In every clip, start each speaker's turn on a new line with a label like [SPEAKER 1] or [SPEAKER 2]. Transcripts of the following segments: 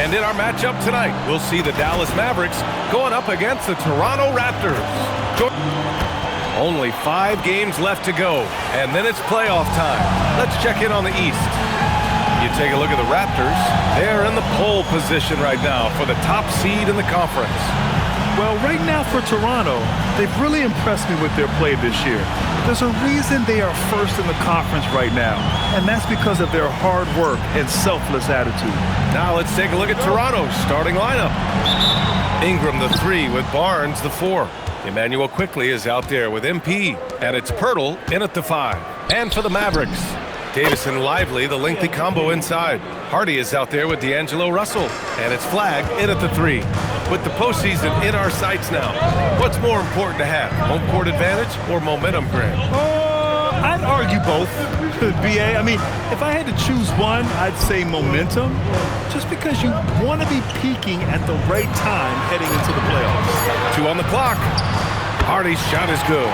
[SPEAKER 1] And in our matchup tonight, we'll see the Dallas Mavericks going up against the Toronto Raptors. Only 5 games left to go, and then it's playoff time. Let's check in on the East. You take a look at the Raptors. They're in the pole position right now for the top seed in the conference.
[SPEAKER 2] Well, right now for Toronto, they've really impressed me with their play this year. There's a reason they are first in the conference right now, and that's because of their hard work and selfless attitude.
[SPEAKER 1] Now let's take a look at Toronto's starting lineup. Ingram the 3 with Barnes the 4. Emmanuel Quickley is out there with MP, and it's Pirtle in at the 5. And for the Mavericks, Davis and Lively, the lengthy combo inside. Hardy is out there with D'Angelo Russell, and it's Flag in at the 3. With the postseason in our sights now, what's more important to have, home court advantage or momentum, Grant?
[SPEAKER 2] I'd argue both, BA. I mean, if I had to choose one, I'd say momentum, just because you want to be peaking at the right time heading into the playoffs.
[SPEAKER 1] 2 on the clock. Hardy's shot is good.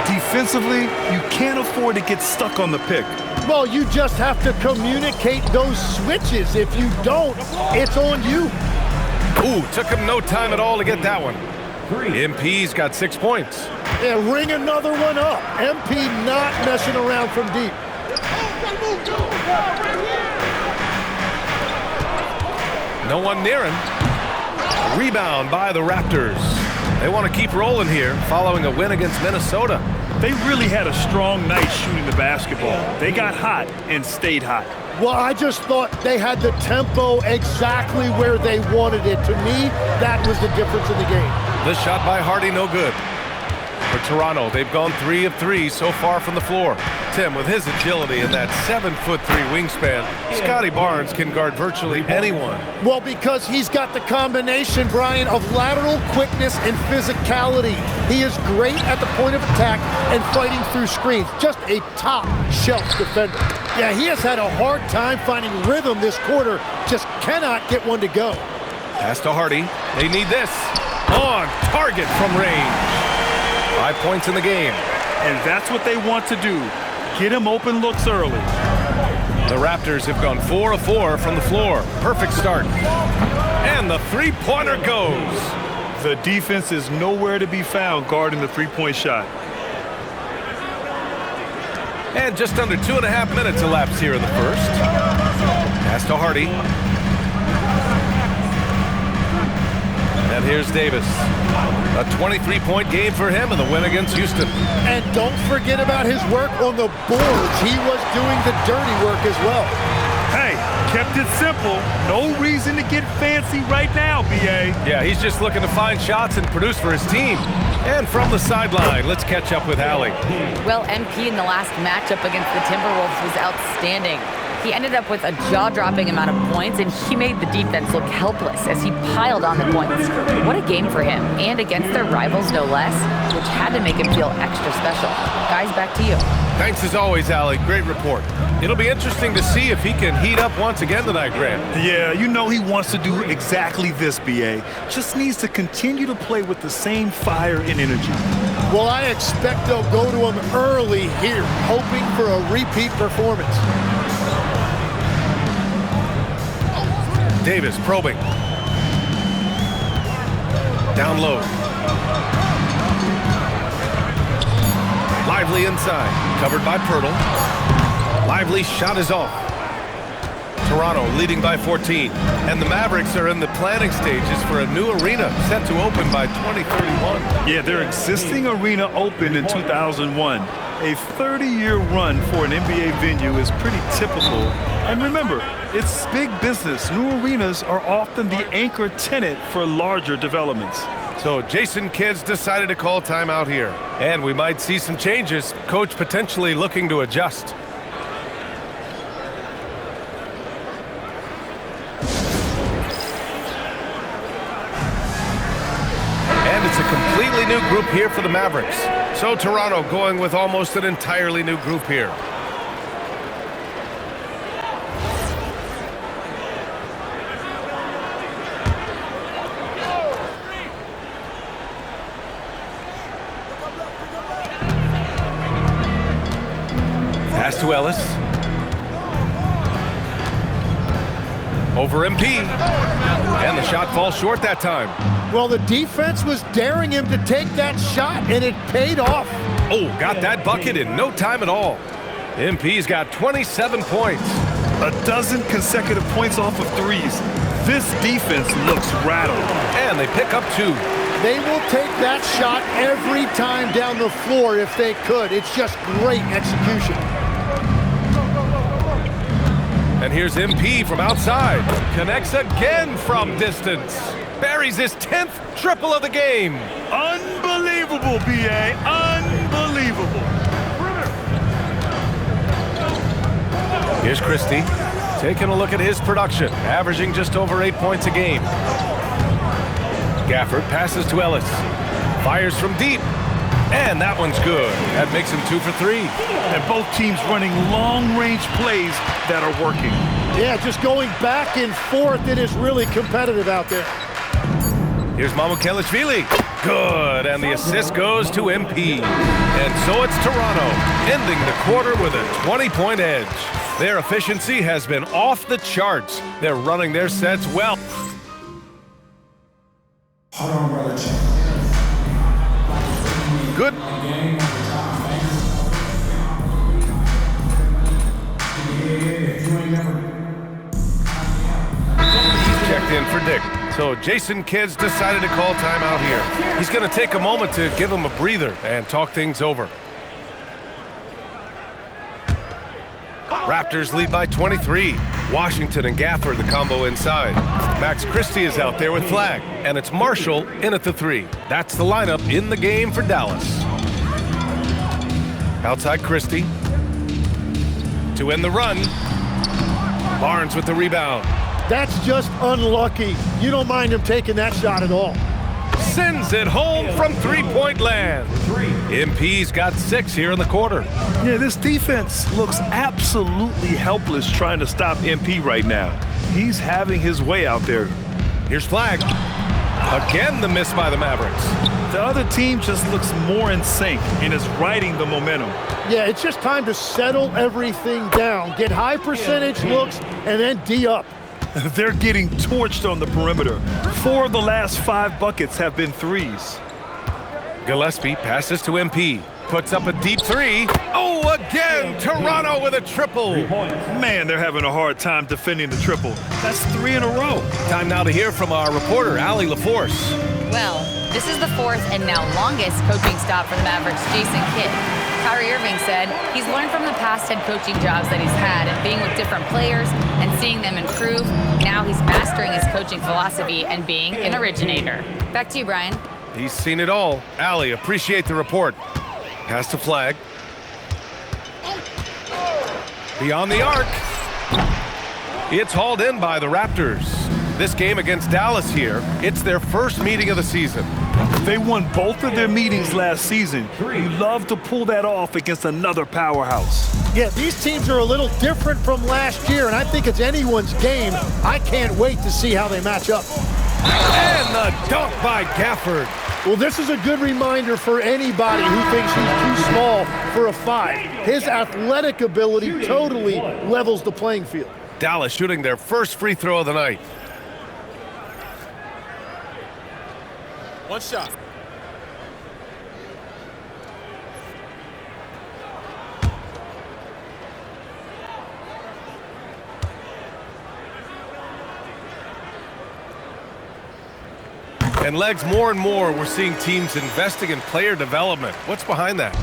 [SPEAKER 2] Defensively, you can't afford to get stuck on the pick.
[SPEAKER 3] Well, you just have to communicate those switches. If you don't, it's on you.
[SPEAKER 1] Ooh, took him no time at all to get that one. MP's got 6 points.
[SPEAKER 3] Yeah, ring another one up. MP not messing around from deep.
[SPEAKER 1] No one near him. Rebound by the Raptors. They want to keep rolling here following a win against Minnesota.
[SPEAKER 2] They really had a strong night shooting the basketball. They got hot and stayed hot.
[SPEAKER 3] Well, I just thought they had the tempo exactly where they wanted it. To me, that was the difference in the game.
[SPEAKER 1] The shot by Hardy, no good. For Toronto, they've gone 3 of 3 so far from the floor. Tim, with his agility and that 7'3" wingspan, Scotty Barnes can guard virtually anyone.
[SPEAKER 3] Well, because he's got the combination, Brian, of lateral quickness and physicality. He is great at the point of attack and fighting through screens. Just a top shelf defender. Yeah, he has had a hard time finding rhythm this quarter. Just cannot get one to go.
[SPEAKER 1] Pass to Hardy. They need this. On target from range. 5 points in the game.
[SPEAKER 2] And that's what they want to do. Get him open looks early.
[SPEAKER 1] The Raptors have gone 4 of 4 from the floor. Perfect start. And the three-pointer goes.
[SPEAKER 2] The defense is nowhere to be found guarding the three-point shot.
[SPEAKER 1] And just under 2.5 minutes elapsed here in the first. Pass to Hardy. And here's Davis. A 23-point game for him in the win against Houston.
[SPEAKER 3] And don't forget about his work on the boards. He was doing the dirty work as well.
[SPEAKER 2] Hey, kept it simple. No reason to get fancy right now, BA.
[SPEAKER 1] Yeah, he's just looking to find shots and produce for his team. And from the sideline, let's catch up with Allie.
[SPEAKER 4] Well, MP in the last matchup against the Timberwolves was outstanding. He ended up with a jaw-dropping amount of points, and he made the defense look helpless as he piled on the points. What a game for him, and against their rivals, no less, which had to make him feel extra special. Guys, back to you.
[SPEAKER 1] Thanks as always, Allie. Great report. It'll be interesting to see if he can heat up once again tonight, Grant.
[SPEAKER 2] Yeah, you know he wants to do exactly this, BA. Just needs to continue to play with the same fire and energy.
[SPEAKER 3] Well, I expect they'll go to him early here, hoping for a repeat performance.
[SPEAKER 1] Davis probing. Down low. Lively inside. Covered by Pirtle. Lively's shot is off. Toronto leading by 14. And the Mavericks are in the planning stages for a new arena set to open by 2031.
[SPEAKER 2] Yeah, their existing arena opened in 2001. A 30-year run for an NBA venue is pretty typical. And remember, it's big business. New arenas are often the anchor tenant for larger developments.
[SPEAKER 1] So Jason Kidd's decided to call timeout here. And we might see some changes. Coach potentially looking to adjust. And it's a completely new group here for the Mavericks. So Toronto going with almost an entirely new group here. Pass to Ellis. Over MP. And the shot falls short that time.
[SPEAKER 3] Well, the defense was daring him to take that shot, and it paid off.
[SPEAKER 1] Oh, got that bucket in no time at all. MP's got 27 points.
[SPEAKER 2] A dozen consecutive points off of threes. This defense looks rattled.
[SPEAKER 1] And they pick up 2.
[SPEAKER 3] They will take that shot every time down the floor if they could. It's just great execution.
[SPEAKER 1] And here's MP from outside. Connects again from distance. Buries his 10th triple of the game.
[SPEAKER 2] Unbelievable, B.A. Unbelievable.
[SPEAKER 1] Here's Christie, taking a look at his production, averaging just over 8 points a game. Gafford passes to Ellis, fires from deep, and that one's good. That makes him 2 for 3.
[SPEAKER 2] And both teams running long-range plays that are working.
[SPEAKER 3] Yeah, just going back and forth. It is really competitive out there.
[SPEAKER 1] Here's Mamukelashvili. Good, and the assist goes to MP. And so it's Toronto, ending the quarter with a 20-point edge. Their efficiency has been off the charts. They're running their sets well.
[SPEAKER 5] Hold on, brother.
[SPEAKER 1] Good. He's checked in for Dick. So Jason Kidd's decided to call timeout here. He's going to take a moment to give him a breather and talk things over. Raptors lead by 23. Washington and Gafford the combo inside. Max Christie is out there with Flag, and it's Marshall in at the 3. That's the lineup in the game for Dallas. Outside Christie. To end the run. Barnes with the rebound.
[SPEAKER 3] That's just unlucky. You don't mind him taking that shot at all.
[SPEAKER 1] Sends it home from three-point land. MP's got 6 here in the quarter.
[SPEAKER 2] Yeah, this defense looks absolutely helpless trying to stop MP right now. He's having his way out there.
[SPEAKER 1] Here's Flag. Again, the miss by the Mavericks.
[SPEAKER 2] The other team just looks more in sync and is riding the momentum.
[SPEAKER 3] Yeah, it's just time to settle everything down. Get high percentage looks and then D up.
[SPEAKER 2] They're getting torched on the perimeter. 4 of the last 5 buckets have been threes.
[SPEAKER 1] Gillespie passes to MP. Puts up a deep 3. Oh, again, Toronto with a triple.
[SPEAKER 2] Man, they're having a hard time defending the triple. That's 3 in a row.
[SPEAKER 1] Time now to hear from our reporter, Allie LaForce.
[SPEAKER 4] Well, this is the 4th and now longest coaching stop for the Mavericks' Jason Kidd. Kyrie Irving said he's learned from the past head coaching jobs that he's had and being with different players and seeing them improve. Now he's mastering his coaching philosophy and being an originator. Back to you, Brian.
[SPEAKER 1] He's seen it all. Allie, appreciate the report. Pass to Flag. Beyond the arc. It's hauled in by the Raptors. This game against Dallas here, it's their first meeting of the season.
[SPEAKER 2] They won both of their meetings last season. You love to pull that off against another powerhouse.
[SPEAKER 3] Yeah, these teams are a little different from last year, and I think it's anyone's game. I can't wait to see how they match up.
[SPEAKER 1] And the dunk by Gafford.
[SPEAKER 3] Well, this is a good reminder for anybody who thinks he's too small for a 5. His athletic ability totally levels the playing field.
[SPEAKER 1] Dallas shooting their first free throw of the night.
[SPEAKER 5] One shot.
[SPEAKER 1] And Legs, more and more, we're seeing teams investing in player development. What's behind that?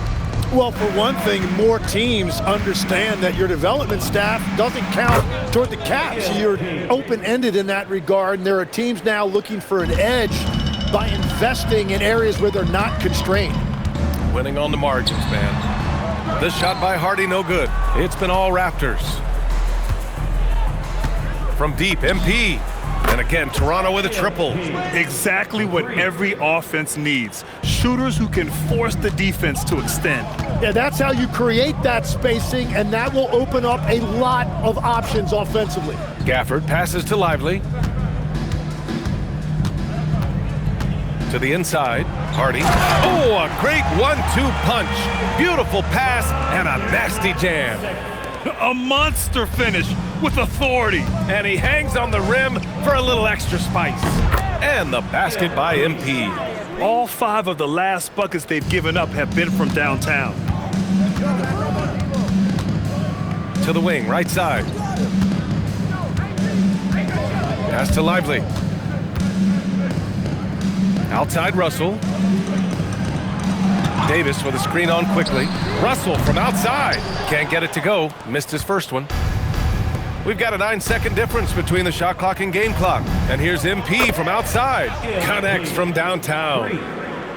[SPEAKER 3] Well, for one thing, more teams understand that your development staff doesn't count toward the cap. So you're open-ended in that regard, and there are teams now looking for an edge by investing in areas where they're not constrained.
[SPEAKER 1] Winning on the margins, man. This shot by Hardy, no good. It's been all Raptors. From deep, MP. And again, Toronto with a triple.
[SPEAKER 2] Exactly what every offense needs. Shooters who can force the defense to extend.
[SPEAKER 3] Yeah, that's how you create that spacing, and that will open up a lot of options offensively.
[SPEAKER 1] Gafford passes to Lively. To the inside, Hardy. Oh, a great 1-2 punch. Beautiful pass and a nasty jam.
[SPEAKER 2] A monster finish with authority.
[SPEAKER 1] And he hangs on the rim for a little extra spice. And the basket by MP.
[SPEAKER 2] All 5 of the last buckets they've given up have been from downtown.
[SPEAKER 1] To the wing, right side. Pass to Lively. Outside Russell. Davis with a screen on quickly. Russell from outside. Can't get it to go. Missed his first one. We've got a 9-second difference between the shot clock and game clock. And here's MP from outside. Connects from downtown.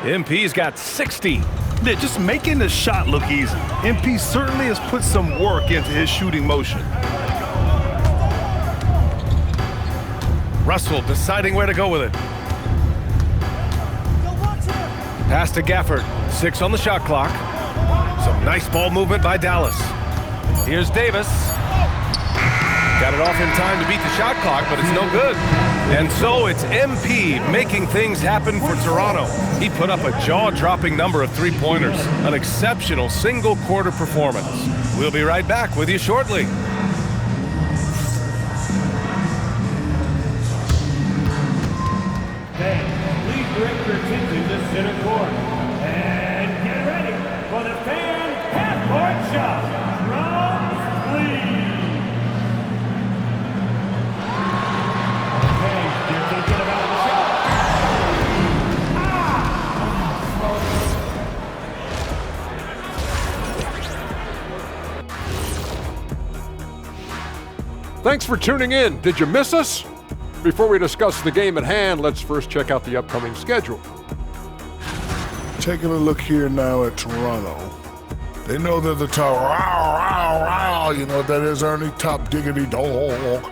[SPEAKER 1] MP's got 60.
[SPEAKER 2] They're just making the shot look easy. MP certainly has put some work into his shooting motion.
[SPEAKER 1] Russell deciding where to go with it. Pass to Gafford. 6 on the shot clock. Some nice ball movement by Dallas. Here's Davis. Got it off in time to beat the shot clock, but it's no good. And so it's MP making things happen for Toronto. He put up a jaw-dropping number of three-pointers. An exceptional single-quarter performance. We'll be right back with you shortly.
[SPEAKER 6] Please direct your attention to center court. And get ready for the fan half-court shot. Drums, please. Okay, you're thinking about the shot.
[SPEAKER 7] Thanks for tuning in. Did you miss us? Before we discuss the game at hand, let's first check out the upcoming schedule.
[SPEAKER 8] Taking a look here now at Toronto. They know they're the top, you know what that is, Ernie? Top diggity dog.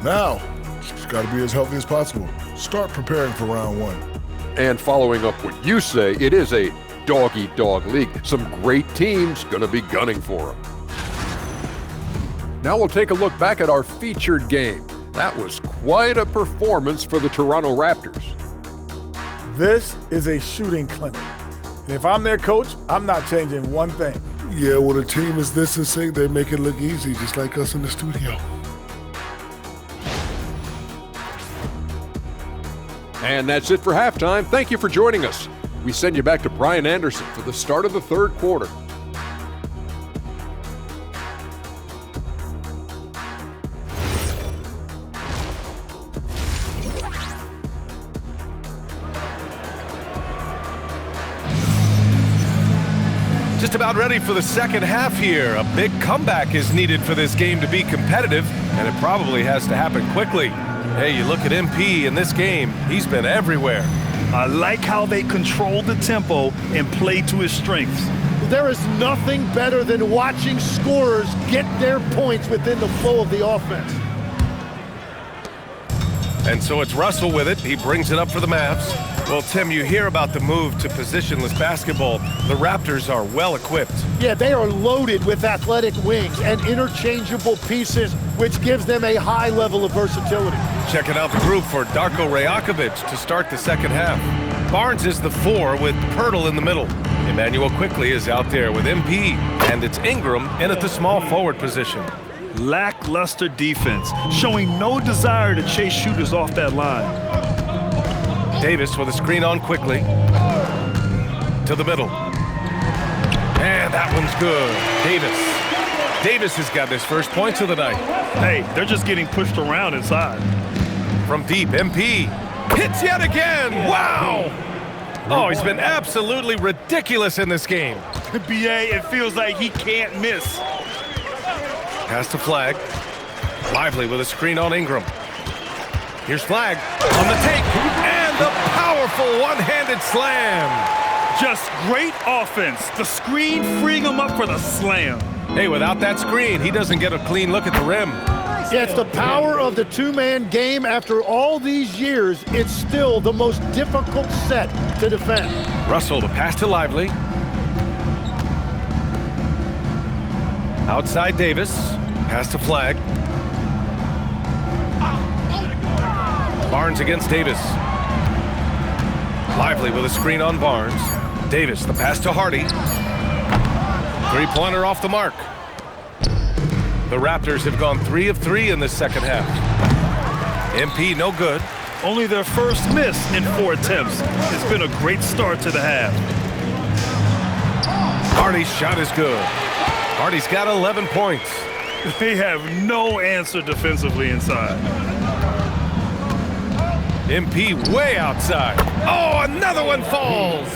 [SPEAKER 8] Now, just got to be as healthy as possible. Start preparing for round 1.
[SPEAKER 7] And following up what you say, it is a dog-eat-dog league. Some great teams going to be gunning for them. Now we'll take a look back at our featured game. That was quite a performance for the Toronto Raptors.
[SPEAKER 9] This is a shooting clinic. And if I'm their coach, I'm not changing one thing.
[SPEAKER 8] Yeah, when a team is this and sick, they make it look easy, just like us in the studio.
[SPEAKER 7] And that's it for halftime. Thank you for joining us. We send you back to Brian Anderson for the start of the third quarter.
[SPEAKER 1] Just about ready for the second half here. A big comeback is needed for this game to be competitive, and it probably has to happen quickly. Hey, you look at MP in this game, he's been everywhere.
[SPEAKER 2] I like how they control the tempo and play to his strengths.
[SPEAKER 3] There is nothing better than watching scorers get their points within the flow of the offense.
[SPEAKER 1] And so it's Russell with it. He brings it up for the Mavs. Well, Tim, you hear about the move to positionless basketball. The Raptors are well equipped.
[SPEAKER 3] Yeah, they are loaded with athletic wings and interchangeable pieces, which gives them a high level of versatility.
[SPEAKER 1] Checking out the group for Darko Rajakovic to start the second half. Barnes is the 4 with Pirtle in the middle. Emmanuel quickly is out there with MP, and it's Ingram in at the small forward position.
[SPEAKER 2] Lackluster defense, showing no desire to chase shooters off that line.
[SPEAKER 1] Davis with a screen on quickly. To the middle. And that one's good. Davis has got his first points of the night.
[SPEAKER 2] Hey, they're just getting pushed around inside.
[SPEAKER 1] From deep, MP hits yet again. Wow! Oh, he's been absolutely ridiculous in this game.
[SPEAKER 2] BA, it feels like he can't miss.
[SPEAKER 1] Pass to Flag. Lively with a screen on Ingram. Here's Flag on the take. And the powerful one-handed slam.
[SPEAKER 2] Just great offense. The screen freeing him up for the slam.
[SPEAKER 1] Hey, without that screen, he doesn't get a clean look at the rim.
[SPEAKER 3] Yeah, it's the power of the two-man game. After all these years, it's still the most difficult set to defend.
[SPEAKER 1] Russell, the pass to Lively. Outside Davis. Pass to Flag. Barnes against Davis. Lively with a screen on Barnes. Davis, the pass to Hardy. Three-pointer off the mark. The Raptors have gone 3 of 3 in this second half. MP no good.
[SPEAKER 2] Only their first miss in 4 attempts. It's been a great start to the half.
[SPEAKER 1] Hardy's shot is good. Hardy's got 11 points.
[SPEAKER 2] They have no answer defensively inside.
[SPEAKER 1] MP way outside. Oh, another one falls.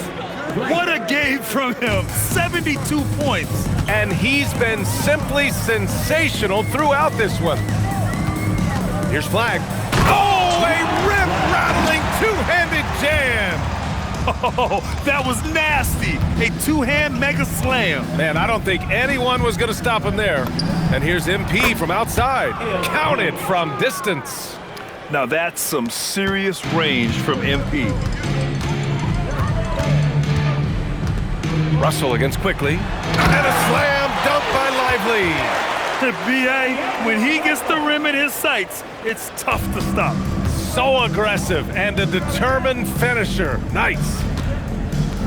[SPEAKER 2] What a game from him. 72 points.
[SPEAKER 1] And he's been simply sensational throughout this one. Here's Flag. Oh, a rim-rattling two-handed jam.
[SPEAKER 2] Oh, that was nasty. A two-hand mega slam.
[SPEAKER 1] Man, I don't think anyone was going to stop him there. And here's MP from outside. Counted from distance.
[SPEAKER 2] Now that's some serious range from MP.
[SPEAKER 1] Russell against Quickly. And a slam dunk by Lively.
[SPEAKER 2] B.A., when he gets the rim in his sights, it's tough to stop.
[SPEAKER 1] So aggressive and a determined finisher. Nice.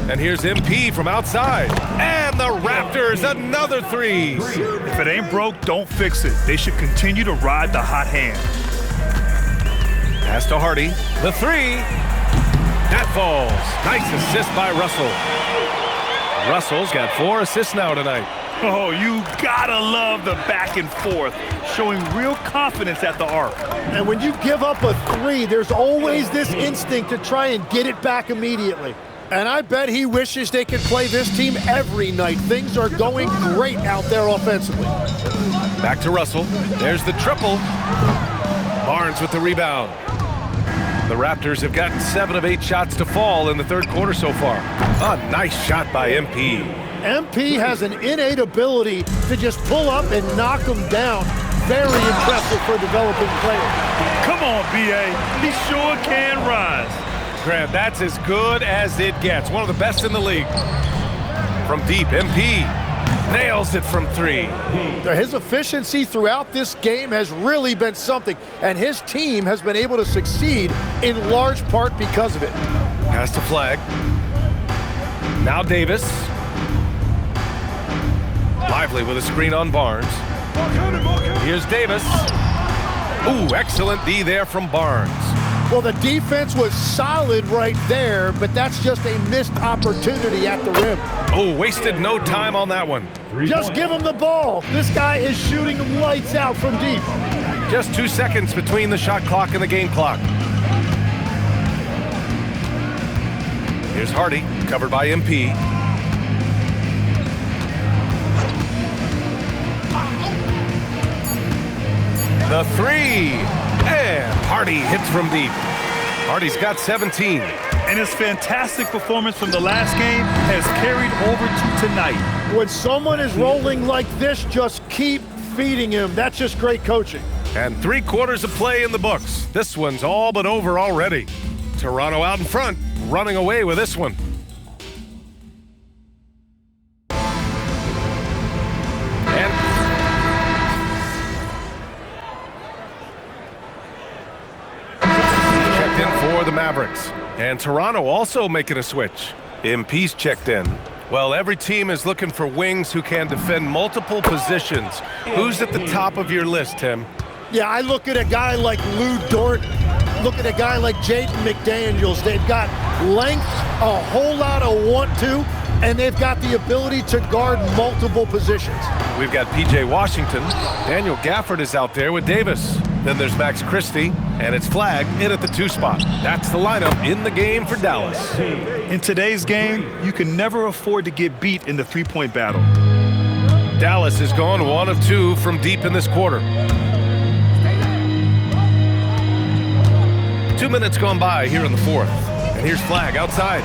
[SPEAKER 1] And here's MP from outside. And the Raptors, another three.
[SPEAKER 2] If it ain't broke, don't fix it. They should continue to ride the hot hand.
[SPEAKER 1] Pass to Hardy. The three. That falls. Nice assist by Russell. Russell's got 4 assists now tonight.
[SPEAKER 2] Oh, you gotta love the back and forth, showing real confidence at the arc.
[SPEAKER 3] And when you give up a 3, there's always this instinct to try and get it back immediately. And I bet he wishes they could play this team every night. Things are going great out there offensively.
[SPEAKER 1] Back to Russell. There's the triple. Barnes with the rebound. The Raptors have gotten 7 of 8 shots to fall in the third quarter so far. A nice shot by MP.
[SPEAKER 3] MP has an innate ability to just pull up and knock them down. Very impressive for a developing player.
[SPEAKER 2] Come on, B.A. He sure can rise.
[SPEAKER 1] Grant, that's as good as it gets. One of the best in the league. From deep, MP nails it from 3.
[SPEAKER 3] His efficiency throughout this game has really been something, and his team has been able to succeed in large part because of it.
[SPEAKER 1] Pass to Flag. Now Davis. Lively with a screen on Barnes. Here's Davis. Ooh, excellent D there from Barnes.
[SPEAKER 3] Well, the defense was solid right there, but that's just a missed opportunity at the rim.
[SPEAKER 1] Oh, wasted no time on that one.
[SPEAKER 3] Just give him the ball. This guy is shooting lights out from deep.
[SPEAKER 1] Just 2 seconds between the shot clock and the game clock. Here's Hardy, covered by MP. The three, and Hardy hits from deep. Hardy's got 17.
[SPEAKER 2] And his fantastic performance from the last game has carried over to tonight.
[SPEAKER 3] When someone is rolling like this, just keep feeding him. That's just great coaching.
[SPEAKER 1] And 3 quarters of play in the books. This one's all but over already. Toronto out in front, running away with this one. For the Mavericks. And Toronto also making a switch. MP's checked in. Well, every team is looking for wings who can defend multiple positions. Who's at the top of your list, Tim?
[SPEAKER 3] Yeah, I look at a guy like Lou Dort, look at a guy like Jaden McDaniels. They've got length, a whole lot of want-to, and they've got the ability to guard multiple positions.
[SPEAKER 1] We've got P.J. Washington. Daniel Gafford is out there with Davis. Then there's Max Christie, and it's Flag in at the 2 spot. That's the lineup in the game for Dallas.
[SPEAKER 2] In today's game, you can never afford to get beat in the three-point battle.
[SPEAKER 1] Dallas has gone 1 of 2 from deep in this quarter. 2 minutes gone by here in the fourth. And here's Flag outside.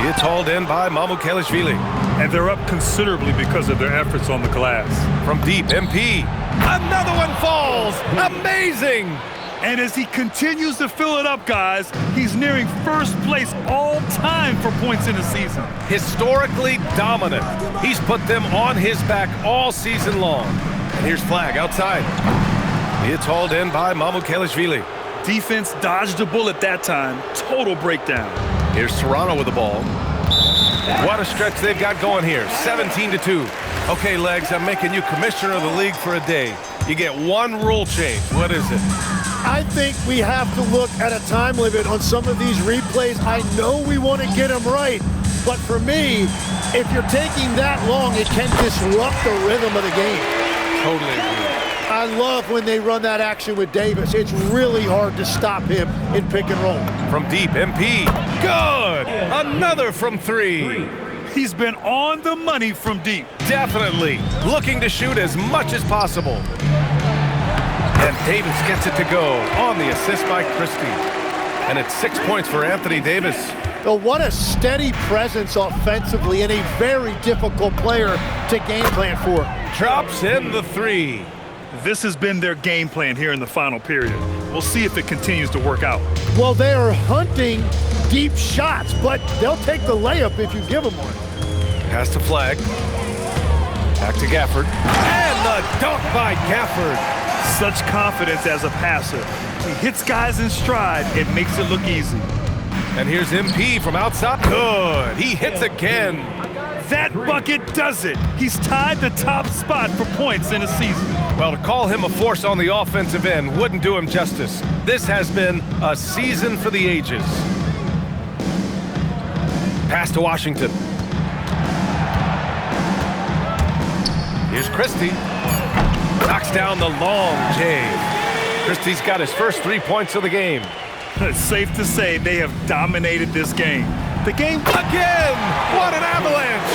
[SPEAKER 1] It's hauled in by Mamukelashvili.
[SPEAKER 2] And they're up considerably because of their efforts on the glass.
[SPEAKER 1] From deep, MP. Another one falls. Amazing.
[SPEAKER 2] And as he continues to fill it up, guys, he's nearing first place all time for points in the season.
[SPEAKER 1] Historically dominant. He's put them on his back all season long. And here's Flag outside. It's hauled in by Mamukelashvili.
[SPEAKER 2] Defense dodged a bullet that time. Total breakdown.
[SPEAKER 1] Here's Toronto with the ball. What a stretch they've got going here. 17-2. Okay, Legs, I'm making you commissioner of the league for a day. You get one rule change. What is it?
[SPEAKER 3] I think we have to look at a time limit on some of these replays. I know we want to get them right, but for me, if you're taking that long, it can disrupt the rhythm of the game.
[SPEAKER 1] Totally agree.
[SPEAKER 3] I love when they run that action with Davis. It's really hard to stop him in pick and roll.
[SPEAKER 1] From deep, MP. Good! Another from 3.
[SPEAKER 2] He's been on the money from deep.
[SPEAKER 1] Definitely. Looking to shoot as much as possible. And Davis gets it to go on the assist by Christie. And it's 6 points for Anthony Davis.
[SPEAKER 3] But what a steady presence offensively and a very difficult player to game plan for.
[SPEAKER 1] Drops in the 3.
[SPEAKER 2] This has been their game plan here in the final period. We'll see if it continues to work out.
[SPEAKER 3] Well, they are hunting deep shots, but they'll take the layup if you give them one.
[SPEAKER 1] Pass to Flag. Back to Gafford. And the dunk by Gafford.
[SPEAKER 2] Such confidence as a passer. He hits guys in stride. It makes it look easy.
[SPEAKER 1] And here's MP from outside. Good. He hits again.
[SPEAKER 2] That bucket does it. He's tied the top spot for points in a season.
[SPEAKER 1] Well, to call him a force on the offensive end wouldn't do him justice. This has been a season for the ages. Pass to Washington. Here's Christie. Knocks down the long J. Christie's got his first 3 points of the game.
[SPEAKER 2] It's safe to say they have dominated this game. The game
[SPEAKER 1] Again! What an avalanche!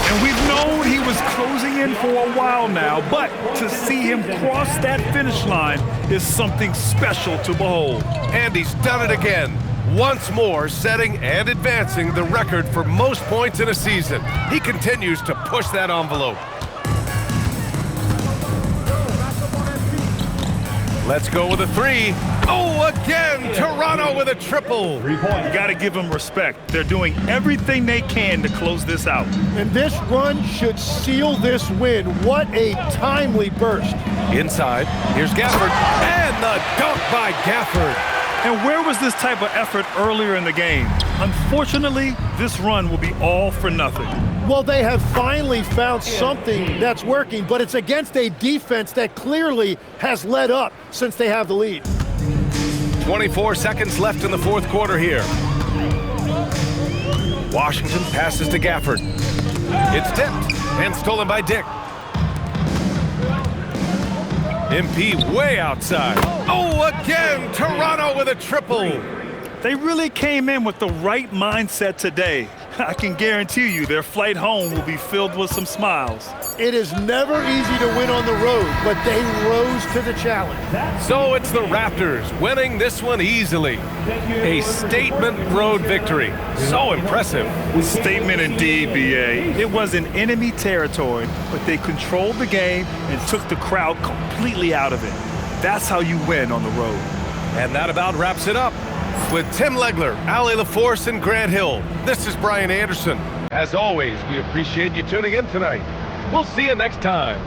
[SPEAKER 2] And we've known he was closing in for a while now, but to see him cross that finish line is something special to behold.
[SPEAKER 1] And he's done it again. Once more setting and advancing the record for most points in a season. He continues to push that envelope. Let's go with a 3. Oh, again, Toronto with a triple.
[SPEAKER 2] 3 points. You got to give them respect. They're doing everything they can to close this out.
[SPEAKER 3] And this run should seal this win. What a timely burst.
[SPEAKER 1] Inside, here's Gafford. And the dunk by Gafford.
[SPEAKER 2] And where was this type of effort earlier in the game? Unfortunately, this run will be all for nothing.
[SPEAKER 3] Well, they have finally found something that's working, but it's against a defense that clearly has let up since they have the lead.
[SPEAKER 1] 24 seconds left in the fourth quarter here. Washington passes to Gafford. It's tipped and stolen by Dick. MP way outside. Oh, again, Toronto with a triple.
[SPEAKER 2] They really came in with the right mindset today. I can guarantee you their flight home will be filled with some smiles.
[SPEAKER 3] It is never easy to win on the road, but they rose to the challenge.
[SPEAKER 1] So it's the Raptors winning this one easily. A statement road victory. So impressive.
[SPEAKER 2] Statement indeed, BA. It was in enemy territory, but they controlled the game and took the crowd completely out of it. That's how you win on the road.
[SPEAKER 1] And that about wraps it up. With Tim Legler, Ali LaForce, and Grant Hill, this is Brian Anderson. As always, we appreciate you tuning in tonight. We'll see you next time.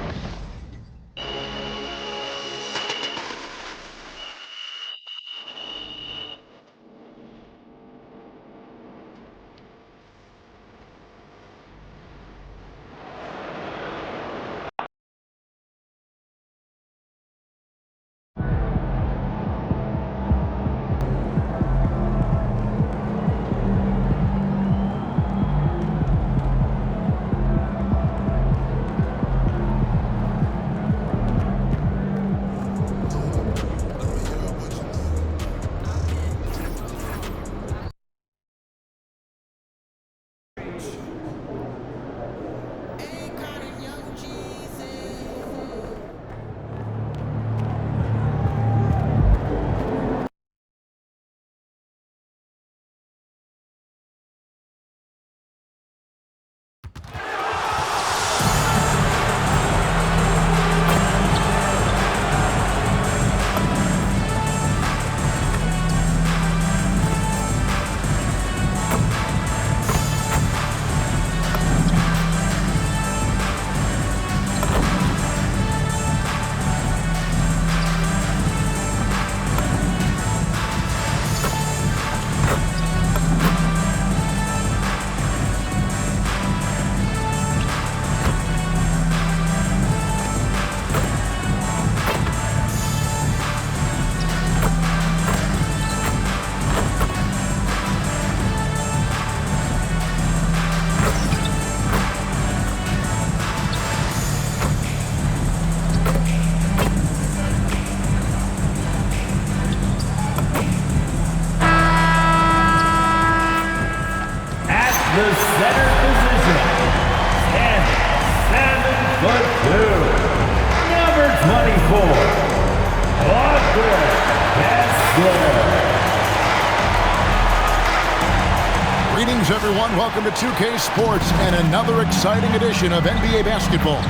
[SPEAKER 10] Greetings, everyone. Welcome to 2K Sports and another exciting edition of NBA basketball.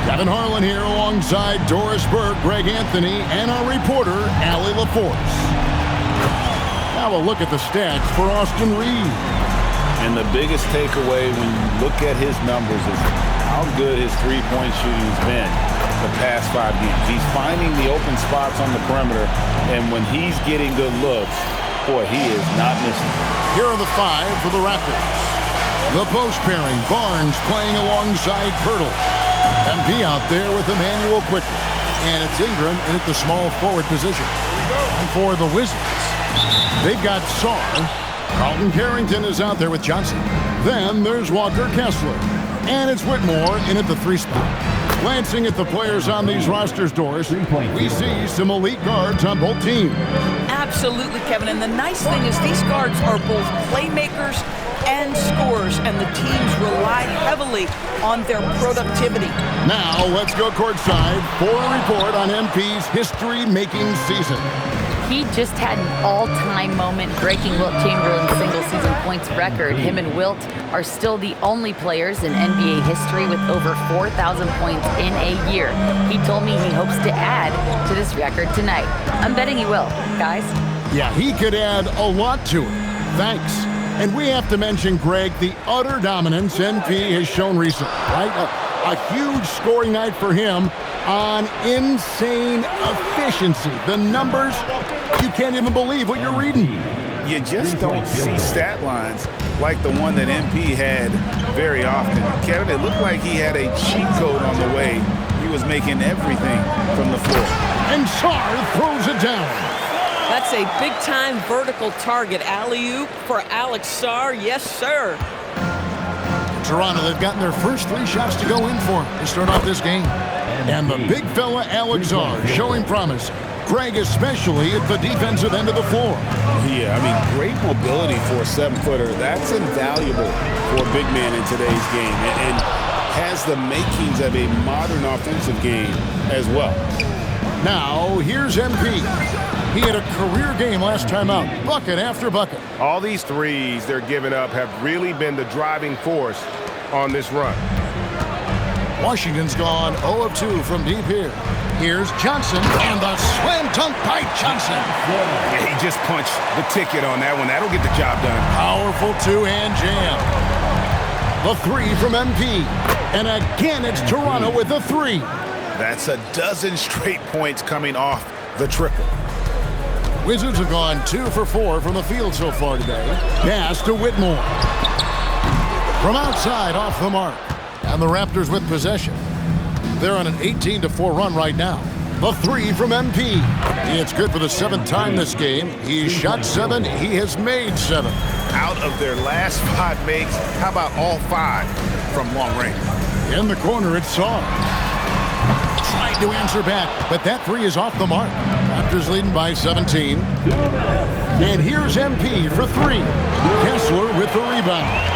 [SPEAKER 10] Kevin Harlan here alongside Doris Burke, Greg Anthony, and our reporter, Allie LaForce. Now a look at the stats for Austin Reed.
[SPEAKER 11] And the biggest takeaway when you look at his numbers is how good his three-point shooting has been the past 5 games. He's finding the open spots on the perimeter, and when he's getting good looks, boy, he is not missing.
[SPEAKER 10] Here are the 5 for the Raptors. The post pairing, Barnes playing alongside Pirtle. MP out there with Emmanuel quickly. And it's Ingram in at the small forward position. And for the Wizards, they've got Sarr. Carlton Carrington is out there with Johnson. Then there's Walker Kessler. And it's Whitmore in at the 3 spot. Glancing at the players on these rosters, Doris, we see some elite guards on both teams.
[SPEAKER 12] Absolutely, Kevin. And the nice thing is these guards are both playmakers and scorers, and the teams rely heavily on their productivity.
[SPEAKER 10] Now let's go courtside for a report on MP's history-making season.
[SPEAKER 4] He just had an all-time moment breaking Wilt Chamberlain's single-season points record. Him and Wilt are still the only players in NBA history with over 4,000 points in a year. He told me he hopes to add to this record tonight. I'm betting he will, guys.
[SPEAKER 10] Yeah, he could add a lot to it. Thanks. And we have to mention, Greg, the utter dominance MP has shown recently, right? A huge scoring night for him on insane efficiency. The numbers, you can't even believe what you're reading.
[SPEAKER 11] You just don't see stat lines like the one that MP had very often. Kevin, it looked like he had a cheat code on the way. He was making everything from the floor.
[SPEAKER 10] And Sarr throws it down.
[SPEAKER 12] That's a big-time vertical target. Alley-oop for Alex Sarr. Yes, sir.
[SPEAKER 10] Toronto, they've gotten their first 3 shots to go in for to start off this game. And the big fella, Alex Sarr, showing promise. Greg, especially at the defensive end of the floor.
[SPEAKER 11] Yeah, I mean, great mobility for a 7-footer. That's invaluable for a big man in today's game, and has the makings of a modern offensive game as well.
[SPEAKER 10] Now, here's MP. He had a career game last time out, bucket after bucket.
[SPEAKER 1] All these threes they're giving up have really been the driving force on this run.
[SPEAKER 10] Washington's gone 0 of 2 from deep here. Here's Johnson, and the slam dunk by Johnson.
[SPEAKER 1] Yeah, he just punched the ticket on that one. That'll get the job done.
[SPEAKER 10] Powerful 2-hand jam. The 3 from MP. And again, it's Toronto with the 3.
[SPEAKER 11] That's a dozen straight points coming off the triple.
[SPEAKER 10] Wizards have gone 2 for 4 from the field so far today. Pass to Whitmore. From outside, off the mark. And the Raptors with possession. They're on an 18-4 run right now. The 3 from MP. It's good for the 7th time this game. He's shot 7. He has made 7.
[SPEAKER 11] Out of their last 5 makes, how about all 5 from long range?
[SPEAKER 10] In the corner, it's Sarr. Tried to answer back, but that 3 is off the mark. Raptors leading by 17. And here's MP for 3. Kessler with the rebound.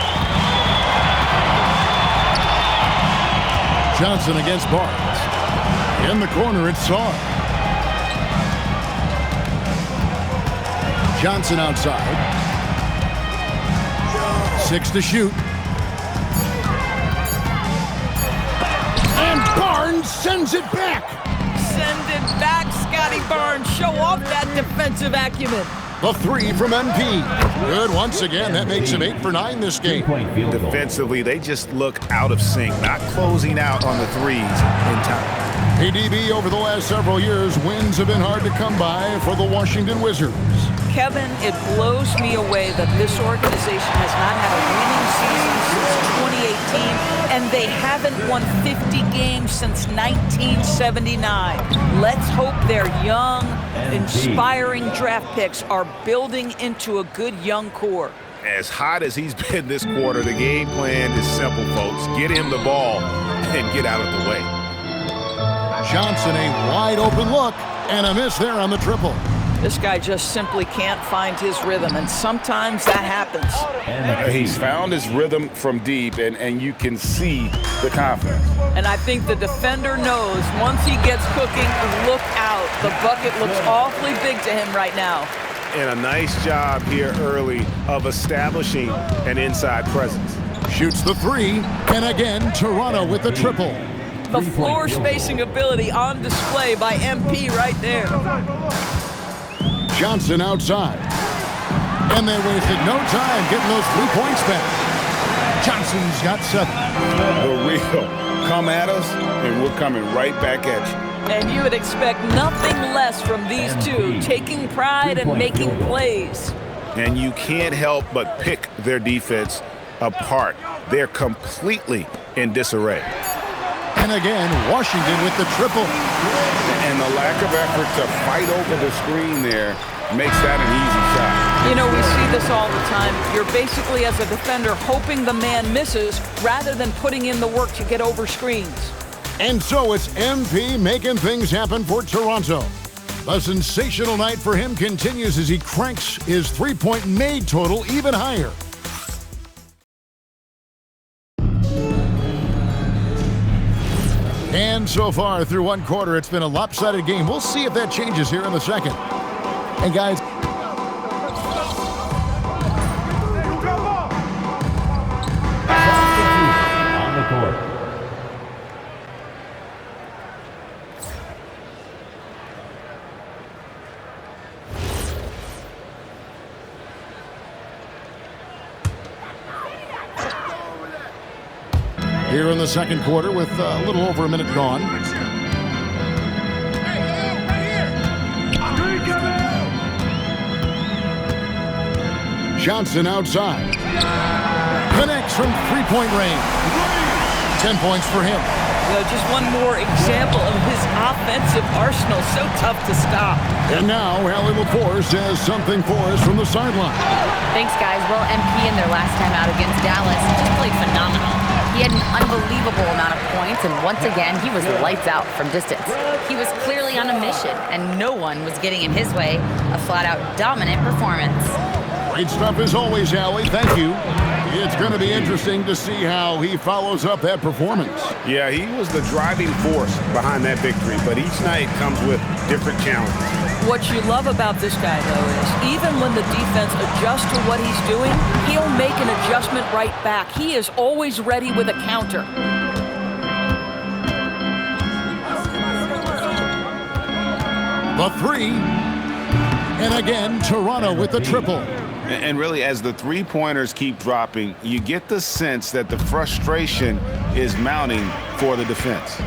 [SPEAKER 10] Johnson against Barnes. In the corner, it's Sarr. Johnson outside. 6 to shoot. And Barnes sends it back.
[SPEAKER 12] Send it back, Scotty Barnes. Show off that defensive acumen.
[SPEAKER 10] The 3 from MP. Good once again. That makes him 8 for 9 this game.
[SPEAKER 11] Defensively, they just look out of sync, not closing out on the threes in time.
[SPEAKER 10] ADB over the last several years, wins have been hard to come by for the Washington Wizards.
[SPEAKER 12] Kevin, it blows me away that this organization has not had a winning season since 2018, and they haven't won 50 games since 1979. Let's hope their young, inspiring draft picks are building into a good young core.
[SPEAKER 1] As hot as he's been this quarter, the game plan is simple, folks. Get him the ball and get out of the way.
[SPEAKER 10] Johnson, a wide open look, and a miss there on the triple.
[SPEAKER 12] This guy just simply can't find his rhythm, and sometimes that happens.
[SPEAKER 11] He's found his rhythm from deep, and you can see the confidence.
[SPEAKER 12] And I think the defender knows once he gets cooking, look out. The bucket looks awfully big to him right now.
[SPEAKER 11] And a nice job here early of establishing an inside presence.
[SPEAKER 10] Shoots the three, and again, Toronto with the triple.
[SPEAKER 12] The floor spacing ability on display by MP right there.
[SPEAKER 10] Johnson outside. And they wasted no time getting those 3 points back. Johnson's got 7.
[SPEAKER 11] The real come at us, and we're coming right back at you.
[SPEAKER 12] And you would expect nothing less from these two, taking pride and making plays.
[SPEAKER 11] And you can't help but pick their defense apart. They're completely in disarray.
[SPEAKER 10] And again, Washington with the triple.
[SPEAKER 11] And the lack of effort to fight over the screen there makes that an easy shot.
[SPEAKER 12] You know, we see this all the time. You're basically, as a defender, hoping the man misses rather than putting in the work to get over screens.
[SPEAKER 10] And so it's MP making things happen for Toronto. A sensational night for him continues as he cranks his three-point made total even higher. And so far through one quarter, it's been a lopsided game. We'll see if that changes here in the second. And guys,
[SPEAKER 6] On the court.
[SPEAKER 10] here in the second quarter with a little over a minute gone. Johnson outside. Connects from three-point range. 10 points for him.
[SPEAKER 12] Just one more example of his offensive arsenal. So tough to stop.
[SPEAKER 10] And now Allie LaForce has something for us from the sideline.
[SPEAKER 4] Thanks, guys. Well, MP in their last time out against Dallas just played phenomenal. He had an unbelievable amount of points, and once again, he was lights out from distance. He was clearly on a mission, and no one was getting in his way. A flat-out dominant performance.
[SPEAKER 10] Great stuff as always, Allie. Thank you. It's going to be interesting to see how he follows up that performance.
[SPEAKER 11] Yeah, he was the driving force behind that victory, but each night comes with different challenges.
[SPEAKER 12] What you love about this guy, though, is even when the defense adjusts to what he's doing, he'll make an adjustment right back. He is always ready with a counter.
[SPEAKER 10] The three. And again, Toronto with the triple.
[SPEAKER 11] And really, as the three-pointers keep dropping, you get the sense that the frustration is mounting for the defense.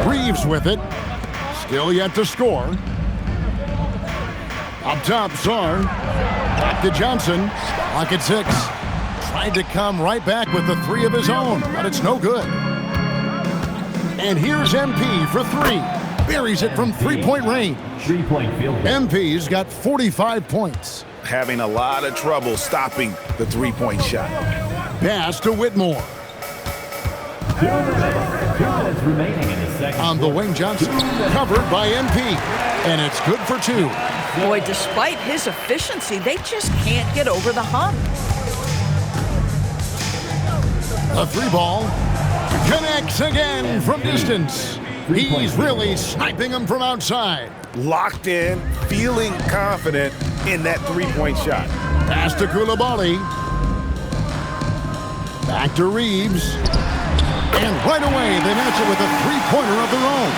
[SPEAKER 10] Reeves with it. Still yet to score. Up top, Sarr. Back to Johnson. Lock at 6. Tried to come right back with the three of his own, but it's no good. And here's MP for three. Buries it from three-point range.
[SPEAKER 6] 3-point field goal.
[SPEAKER 10] MP's got 45 points.
[SPEAKER 11] Having a lot of trouble stopping the three-point shot.
[SPEAKER 10] Pass to Whitmore.
[SPEAKER 6] 2 minutes remaining in the second.
[SPEAKER 10] On the wing, Johnson. Covered by MP. And it's good for 2.
[SPEAKER 12] Boy, despite his efficiency, they just can't get over the hump.
[SPEAKER 10] The three ball. Connects again from distance. He's really sniping him from outside.
[SPEAKER 11] Locked in, feeling confident in that three-point shot.
[SPEAKER 10] Pass to Koulibaly. Back to Reeves. And right away, they match it with a three-pointer of their own.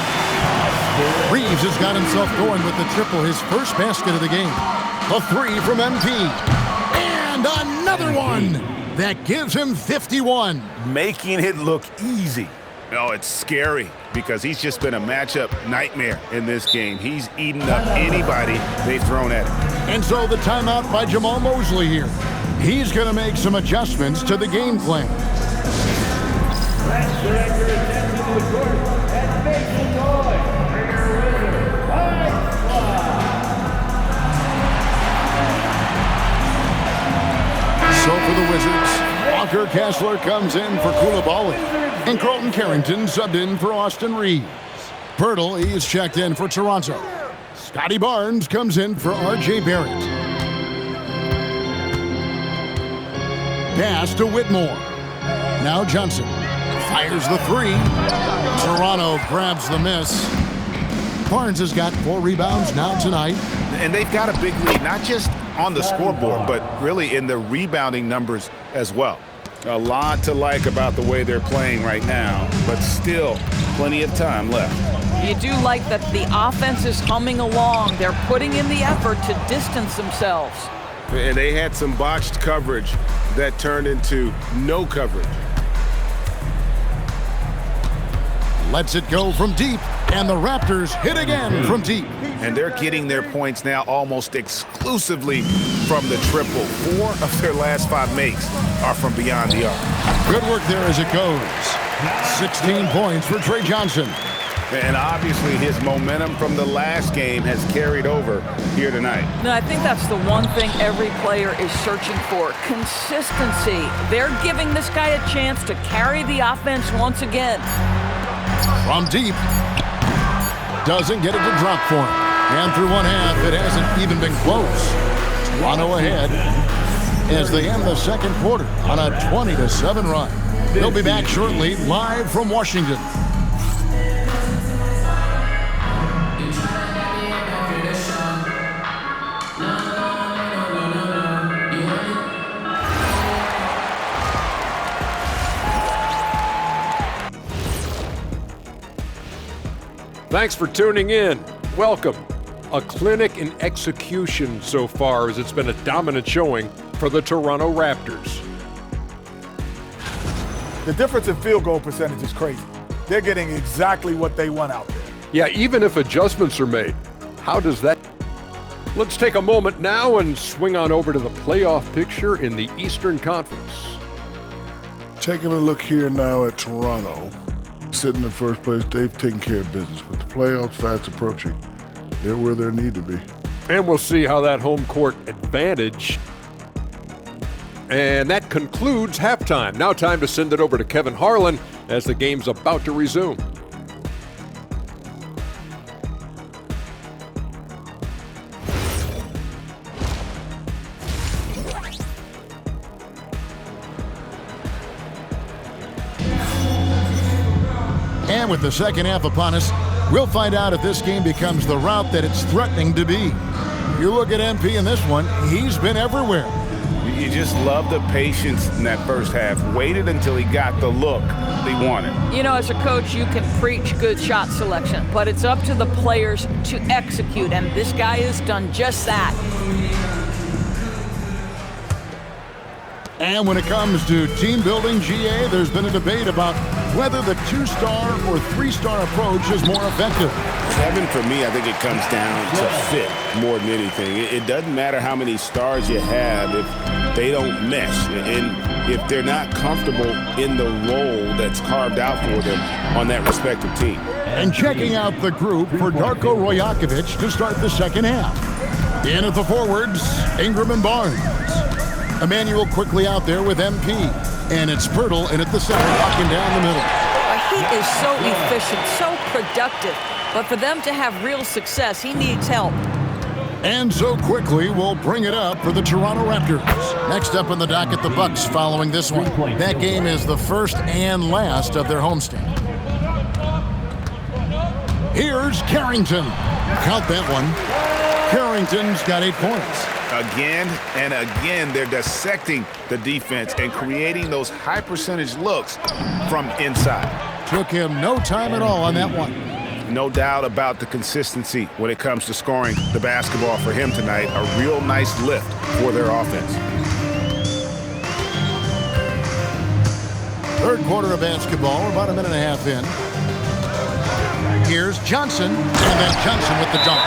[SPEAKER 10] Reeves has got himself going with the triple, his first basket of the game. A three from MP. And another one that gives him 51.
[SPEAKER 11] Making it look easy. Oh, it's scary because he's just been a matchup nightmare in this game. He's eaten up anybody they've thrown at him.
[SPEAKER 10] And so the timeout by Jamal Mosley here. He's going to make some adjustments to the game plan.
[SPEAKER 6] Let's direct your attention to the court and make some noise for your Wizards Fight Club.
[SPEAKER 10] So for the Wizards, Walker Kessler comes in for Koulibaly. And Carlton Carrington subbed in for Austin Reeves. Pirtle, he's checked in for Toronto. Scotty Barnes comes in for R.J. Barrett. Pass to Whitmore. Now Johnson fires the three. Toronto grabs the miss. Barnes has got 4 rebounds now tonight.
[SPEAKER 11] And they've got a big lead, not just on the scoreboard, but really in the rebounding numbers as well. A lot to like about the way they're playing right now, but still plenty of time left.
[SPEAKER 12] You do like that the offense is humming along. They're putting in the effort to distance themselves.
[SPEAKER 11] And they had some botched coverage that turned into no coverage.
[SPEAKER 10] Lets it go from deep, and the Raptors hit again from deep.
[SPEAKER 11] And they're getting their points now almost exclusively from the triple. 4 of their last 5 makes are from beyond the arc.
[SPEAKER 10] Good work there as it goes. 16 points for Trey Johnson.
[SPEAKER 11] And obviously his momentum from the last game has carried over here tonight.
[SPEAKER 12] No, I think that's the one thing every player is searching for, consistency. They're giving this guy a chance to carry the offense once again.
[SPEAKER 10] From deep. Doesn't get it to drop for him. And through one half, it hasn't even been close. Toronto ahead as they end the second quarter on a 20-7 run. They'll be back shortly, live from Washington.
[SPEAKER 7] Thanks for tuning in. Welcome. A clinic in execution so far, as it's been a dominant showing for the Toronto Raptors.
[SPEAKER 9] The difference in field goal percentage is crazy. They're getting exactly what they want out there.
[SPEAKER 7] Yeah, even if adjustments are made, how does that... Let's take a moment now and swing on over to the playoff picture in the Eastern Conference.
[SPEAKER 8] Taking a look here now at Toronto. Sitting in first place, they've taken care of business. With the playoffs fast approaching, they're where they need to be.
[SPEAKER 7] And we'll see how that home court advantage. And that concludes halftime. Now time to send it over to Kevin Harlan as the game's about to resume.
[SPEAKER 10] And with the second half upon us, we'll find out if this game becomes the route that it's threatening to be. You look at MP in this one, he's been everywhere.
[SPEAKER 11] You just love the patience in that first half. Waited until he got the look he wanted.
[SPEAKER 12] You know, as a coach, you can preach good shot selection, but it's up to the players to execute, and this guy has done just that.
[SPEAKER 10] And when it comes to team building, GA, there's been a debate about whether the 2-star or 3-star approach is more effective.
[SPEAKER 11] Kevin, for me, I think it comes down to fit more than anything. It doesn't matter how many stars you have if they don't mesh, and if they're not comfortable in the role that's carved out for them on that respective team.
[SPEAKER 10] And checking out the group for Darko Rojakovic to start the second half. In at the forwards, Ingram and Barnes. Emmanuel quickly out there with MP. And it's Pirtle in at the center, walking down the middle.
[SPEAKER 12] He is so efficient, so productive. But for them to have real success, he needs help.
[SPEAKER 10] And so quickly, we'll bring it up for the Toronto Raptors. Next up on the docket, the Bucks following this one. That game is the first and last of their homestand. Here's Carrington. Count that one. Carrington's got 8 points.
[SPEAKER 11] Again and again, they're dissecting the defense and creating those high percentage looks from inside.
[SPEAKER 10] Took him no time at all on that one.
[SPEAKER 11] No doubt about the consistency when it comes to scoring the basketball for him tonight. A real nice lift for their offense.
[SPEAKER 10] Third quarter of basketball, we're about a minute and a half in. Here's Johnson, and then Johnson with the dunk.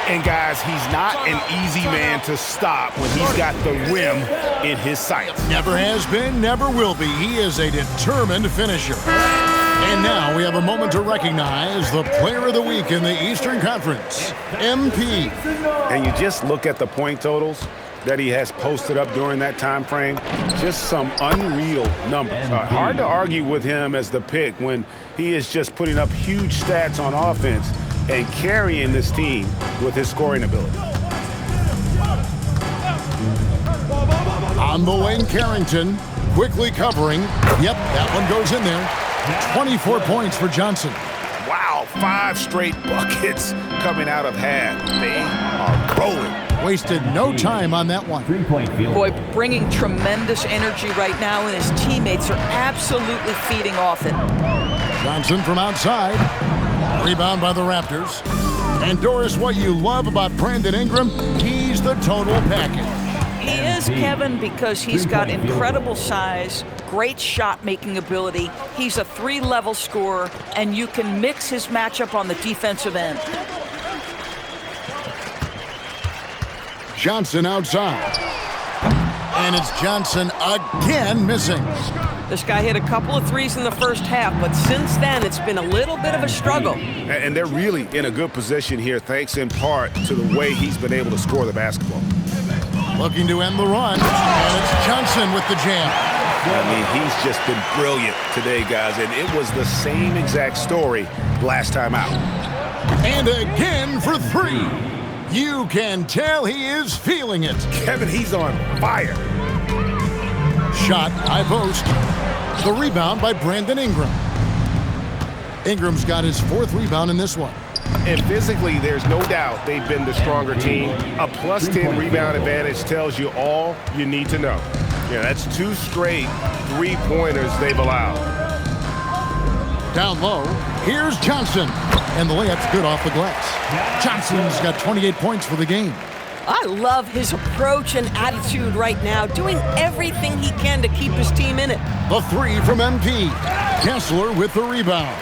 [SPEAKER 11] And guys, he's not an easy man to stop when he's got the rim in his sights.
[SPEAKER 10] Never has been, never will be. He is a determined finisher. And now we have a moment to recognize the Player of the Week in the Eastern Conference, MP.
[SPEAKER 11] And you just look at the point totals. that he has posted up during that time frame, just some unreal numbers. Hard to argue with him as the pick when he is just putting up huge stats on offense and carrying this team with his scoring ability.
[SPEAKER 10] On the wing, Carrington quickly covering. Yep, that one goes in there. 24 points for Johnson.
[SPEAKER 11] Wow, 5 straight buckets coming out of half. They are rolling.
[SPEAKER 10] Wasted no time on that one.
[SPEAKER 12] Boy, bringing tremendous energy right now, and his teammates are absolutely feeding off it.
[SPEAKER 10] Johnson from outside. Rebound by the Raptors. And Doris, what you love about Brandon Ingram, he's the total package.
[SPEAKER 12] He is, Kevin, because he's got incredible size, great shot-making ability. He's a 3-level scorer, and you can mix his matchup on the defensive end.
[SPEAKER 10] Johnson outside. And it's Johnson again missing.
[SPEAKER 12] This guy hit a couple of threes in the first half, but since then it's been a little bit of a struggle.
[SPEAKER 11] And they're really in a good position here, thanks in part to the way he's been able to score the basketball.
[SPEAKER 10] Looking to end the run, and it's Johnson with the jam.
[SPEAKER 11] I mean, he's just been brilliant today, guys, and it was the same exact story last time out.
[SPEAKER 10] And again for 3. You can tell he is feeling it.
[SPEAKER 11] Kevin, he's on fire.
[SPEAKER 10] Shot, high post. The rebound by Brandon Ingram. Ingram's got his 4th rebound in this one.
[SPEAKER 11] And physically, there's no doubt they've been the stronger team. A +10 rebound advantage tells you all you need to know. Yeah, that's 2 straight 3-pointers they've allowed.
[SPEAKER 10] Down low, here's Johnson. And the layup's good off the glass. Johnson's got 28 points for the game.
[SPEAKER 13] I love his approach and attitude right now, doing everything he can to keep his team in it.
[SPEAKER 10] The 3 from MP. Kessler with the rebound.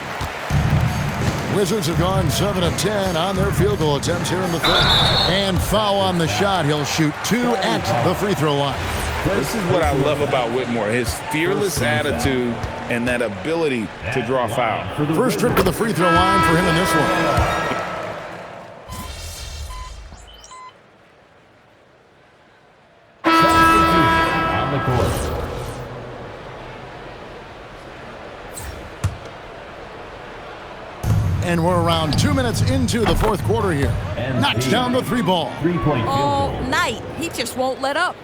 [SPEAKER 10] Wizards have gone 7 of 10 on their field goal attempts here in the 3rd. And foul on the shot. He'll shoot 2 at the free throw line.
[SPEAKER 11] This is what I love about Whitmore, his fearless attitude and that ability to draw foul.
[SPEAKER 10] First trip to the free throw line for him in this one.
[SPEAKER 6] On the court.
[SPEAKER 10] And we're around 2 minutes into the 4th quarter here. Knocks down the 3-ball.
[SPEAKER 13] All night. He just won't let up.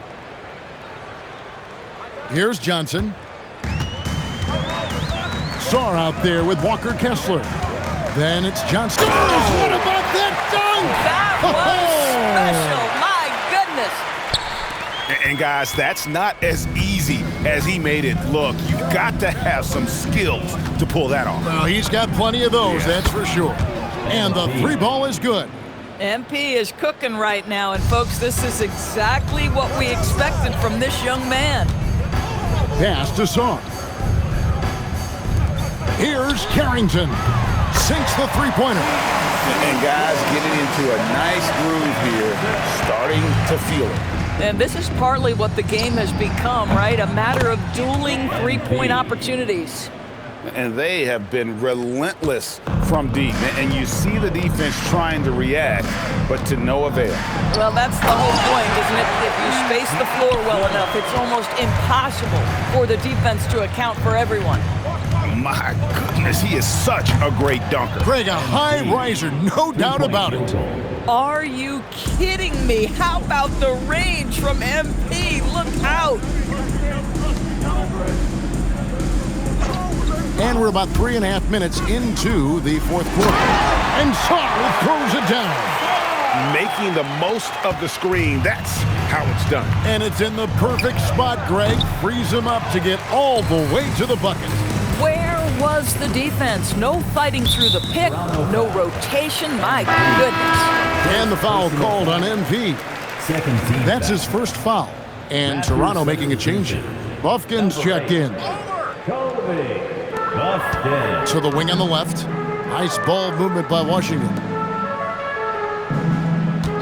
[SPEAKER 10] Here's Johnson. Saar out there with Walker Kessler. Then it's Johnson. Oh, what about that dunk?
[SPEAKER 12] That was special. My goodness.
[SPEAKER 11] And guys, that's not as easy as he made it look. You've got to have some skills to pull that off.
[SPEAKER 10] Well, he's got plenty of those, that's for sure. And the 3-ball is good.
[SPEAKER 12] MP is cooking right now, and folks, this is exactly what we expected from this young man.
[SPEAKER 10] Pass to Saar. Here's Carrington. Sinks the 3-pointer.
[SPEAKER 11] And guys getting into a nice groove here, starting to feel it.
[SPEAKER 12] And this is partly what the game has become, right? A matter of dueling 3-point opportunities.
[SPEAKER 11] And they have been relentless from deep. And you see the defense trying to react, but to no avail.
[SPEAKER 12] Well, that's the whole point, isn't it? If you space the floor well enough, it's almost impossible for the defense to account for everyone.
[SPEAKER 11] My goodness, he is such a great dunker.
[SPEAKER 10] Greg, a high riser, no doubt about it.
[SPEAKER 12] Are you kidding me? How about the range from MP? Look out.
[SPEAKER 10] And we're about 3.5 minutes into the 4th quarter. And Saar throws it down.
[SPEAKER 11] Making the most of the screen. That's how it's done.
[SPEAKER 10] And it's in the perfect spot, Greg. Frees him up to get all the way to the bucket.
[SPEAKER 12] Where was the defense? No fighting through the pick, no rotation. My goodness.
[SPEAKER 10] And the foul called on MP. That's his first foul. And Toronto making a change here. Buffkin's checked in. To the wing on the left. Nice ball movement by Washington.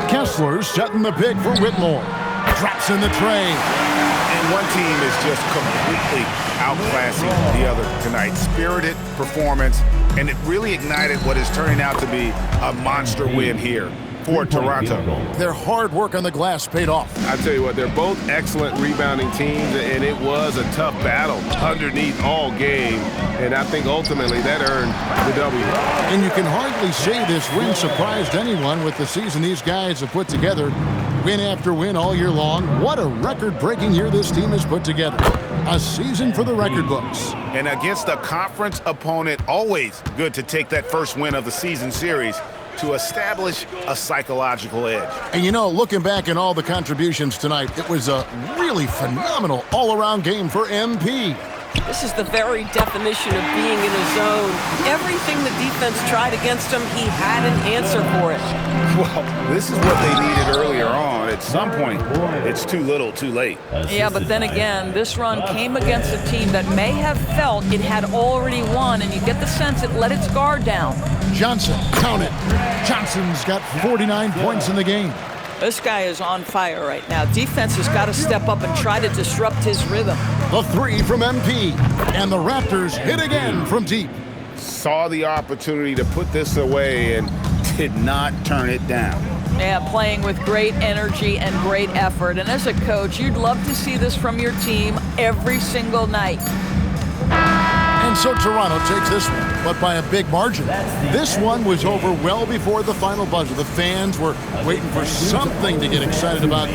[SPEAKER 10] Kessler setting the pick for Whitmore. Drops in the tray.
[SPEAKER 11] And one team is just completely outclassing the other tonight. Spirited performance, and it really ignited what is turning out to be a monster win here for Toronto.
[SPEAKER 10] Their hard work on the glass paid off.
[SPEAKER 1] I tell you what, they're both excellent rebounding teams, and it was a tough battle underneath all game, and I think ultimately that earned the W.
[SPEAKER 10] And you can hardly say this win surprised anyone with the season these guys have put together. Win after win all year long. What a record-breaking year this team has put together. A season for the record books.
[SPEAKER 11] And against a conference opponent, always good to take that first win of the season series to establish a psychological edge.
[SPEAKER 10] And you know, looking back at all the contributions tonight, it was a really phenomenal all-around game for MP.
[SPEAKER 13] This is the very definition of being in a zone. Everything the defense tried against him, he had an answer for it.
[SPEAKER 11] Well, this is what they needed earlier on. At some point, it's too little, too late.
[SPEAKER 12] Yeah, but then again, this run came against a team that may have felt it had already won, and you get the sense it let its guard down.
[SPEAKER 10] Johnson, count it. Johnson's got 49 points in the game.
[SPEAKER 12] This guy is on fire right now. Defense has got to step up and try to disrupt his rhythm.
[SPEAKER 10] The three from MP, and the Raptors hit again from deep.
[SPEAKER 11] Saw the opportunity to put this away and did not turn it down.
[SPEAKER 12] Yeah, playing with great energy and great effort. And as a coach, you'd love to see this from your team every single night.
[SPEAKER 10] And so Toronto takes this one, but by a big margin. This one was over well before the final buzzer. The fans were waiting for something to get excited about.